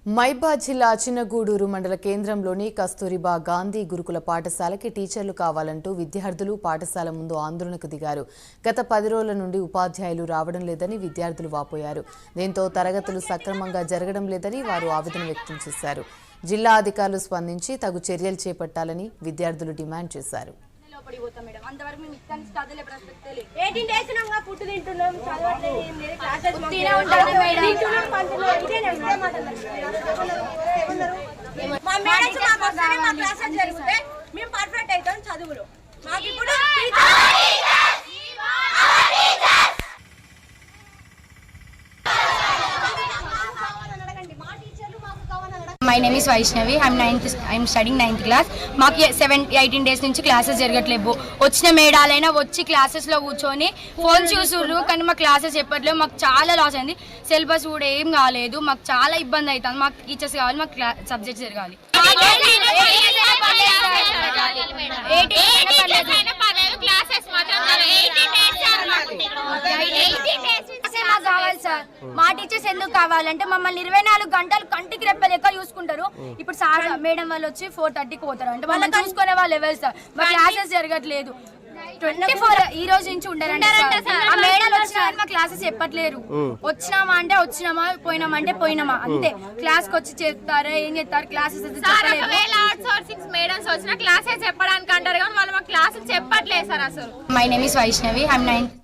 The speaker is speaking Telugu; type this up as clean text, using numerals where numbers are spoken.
మైబాద్ జిల్లా చిన్నగూడూరు మండల కేంద్రంలోని కస్తూరిబా గాంధీ గురుకుల పాఠశాలకి టీచర్లు కావాలంటూ విద్యార్థులు పాఠశాల ముందు ఆందోళనకు దిగారు. గత 10 రోజుల నుండి ఉపాధ్యాయులు రావడం లేదని విద్యార్థులు వాపోయారు. దీంతో తరగతులు సక్రమంగా జరగడం లేదని వారు ఆవేదన వ్యక్తం చేశారు. జిల్లా అధికారులు స్పందించి తగు చర్యలు చేపట్టాలని విద్యార్థులు డిమాండ్ చేశారు. My name is Vaishnavi. I'm studying 9th class. మాకు 18 days నుంచి క్లాసెస్ జరగట్లేవు. వచ్చిన మేడాలైనా వచ్చి క్లాసెస్లో కూర్చొని ఫోన్ చూసురు, కానీ మా క్లాసెస్ చెప్పట్లేవు. మాకు చాలా లాస్ అయింది. సిలబస్ కూడా ఏం కాలేదు. మాకు చాలా ఇబ్బంది అవుతుంది. మాకు టీచర్స్ కావాలి, మాకు సబ్జెక్ట్స్ జరగాలి. కావాలి సార్. మా టీచర్స్ ఎందుకు కావాలంటే మమ్మల్ని 24 గంటలు కంటికి రెప్ప లెక్క చూసుకుంటారు. ఇప్పుడు సార్ మేడం వాళ్ళు వచ్చి 4:30కి పోతారు అంటే వాళ్ళని చూసుకునే వాళ్ళు ఎవరు సార్? మా క్లాసెస్ జరగట్లేదు. 24 ఈ రోజు నుంచి ఉండరంట. ఆ మేడం వచ్చినా మా క్లాసెస్ చెప్పట్లేరు. వచ్చినామా అంటే వచ్చినామా, పోయినామా అంటే పోయినామా అంతే. క్లాస్ కి వచ్చి చెప్తారా ఏం చెప్తారు? క్లాసెస్ మేడమ్స్ వచ్చిన క్లాసెస్ చెప్పడానికి అంటారు కానీ వాళ్ళు మా క్లాసెస్ చెప్పట్లేదు సార్ అసలు. My name is Vaishnavi. I'm 9th